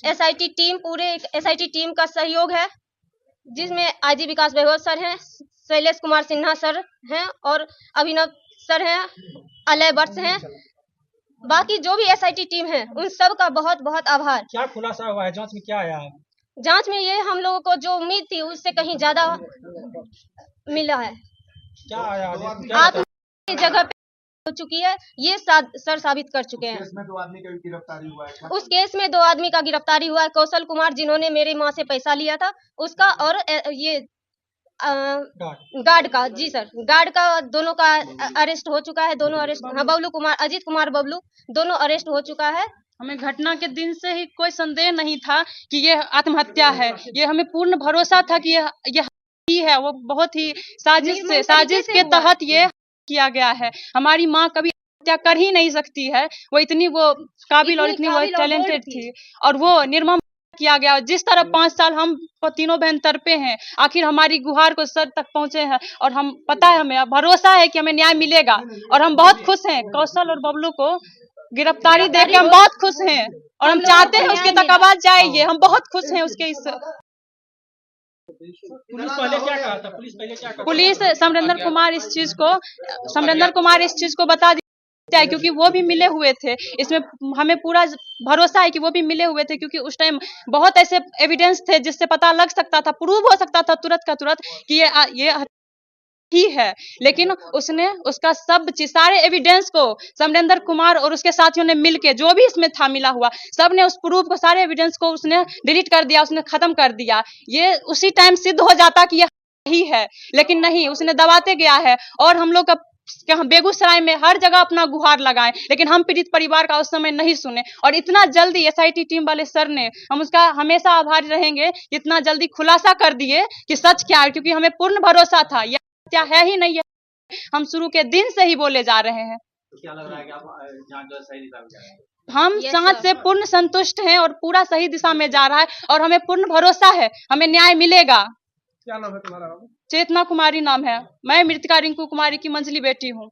एसआईटी टीम, पूरे एसआईटी टीम का सहयोग है, जिसमें आईजी विकास वैभव सर हैं, शैलेश कुमार सिन्हा सर हैं, और अभिनव सर हैं, अलय वर्ष हैं। बाकी जो भी एसआईटी टीम है उन सब का बहुत बहुत आभार। क्या खुलासा हुआ है, जांच में क्या आया है? जांच में ये हम लोगों को जो उम्मीद थी उससे कहीं ज्यादा मिला है। क्या आया? आप जगह पे हो चुकी है, ये सर साबित कर चुके हैं। उस केस में 2 आदमी का भी गिरफ्तारी हुआ है। उस केस में 2 आदमी का गिरफ्तारी हुआ है, कौशल कुमार जिन्होंने मेरी माँ से पैसा लिया था उसका, और ये गार्ड का, जी सर, गार्ड का, दोनों का अरेस्ट हो चुका है। दोनों अरेस्ट, हाँ, बबलू कुमार, अजीत कुमार बबलू, दोनों अरेस्ट हो चुका है। हमें घटना के दिन से ही कोई संदेह नहीं था कि ये आत्महत्या है। ये हमें पूर्ण भरोसा था कि ये ही है। वो बहुत ही साजिश के तहत ये किया गया है। हमारी माँ कभी हत्या कर ही नहीं सकती है। वो इतनी काबिल और इतनी वो टैलेंटेड थी, और वो निर्मम किया गया। जिस तरह 5 साल हम तीनों बहन तड़पे हैं, आखिर हमारी गुहार को सर तक पहुंचे हैं, और हम पता है, हमें भरोसा है कि हमें न्याय मिलेगा, और हम बहुत खुश हैं। कौशल और बबलू को गिरफ्तारी देके हम बहुत खुश हैं, और हम चाहते हैं उसके तक आवाज जाएगी। हम बहुत खुश हैं उसके इस। पुलिस पहले क्या कहा था? पुलिस समरेंद्र कुमार इस चीज को बता दिया है, क्योंकि वो भी मिले हुए थे। इसमें हमें पूरा भरोसा है कि वो भी मिले हुए थे, क्योंकि उस टाइम बहुत ऐसे एविडेंस थे जिससे पता लग सकता था, प्रूव हो सकता था तुरंत का तुरंत कि ये ही है। लेकिन उसने उसका सब चीज, सारे एविडेंस को समरेंद्र कुमार और उसके साथियों ने मिलके, जो भी इसमें था मिला हुआ, सब ने उस प्रूफ को, सारे एविडेंस को उसने डिलीट कर दिया, उसने खत्म कर दिया। ये उसी टाइम सिद्ध हो जाता कि ये ही है, लेकिन नहीं, उसने दबाते गया है। और हम लोग का बेगूसराय में हर जगह अपना गुहार लगाए, लेकिन हम पीड़ित परिवार का उस समय नहीं सुने। और इतना जल्दी एसआईटी टीम वाले सर ने, हम उसका हमेशा आभारी रहेंगे, इतना जल्दी खुलासा कर दिए कि सच क्या है, क्योंकि हमें पूर्ण भरोसा था यह हत्या है ही नहीं है। हम शुरू के दिन से ही बोले जा रहे हैं। तो क्या लग रहा है कि आप जांच जो सही दिशा में जा रहे हैं? हम जांच से पूर्ण संतुष्ट हैं, और पूरा सही दिशा में जा रहा है, और हमें पूर्ण भरोसा है हमें न्याय मिलेगा। क्या नाम है तुम्हारा बाबू? चेतना कुमारी नाम है। मैं मृतका रिंकू कुमारी की मंझली बेटी हूँ।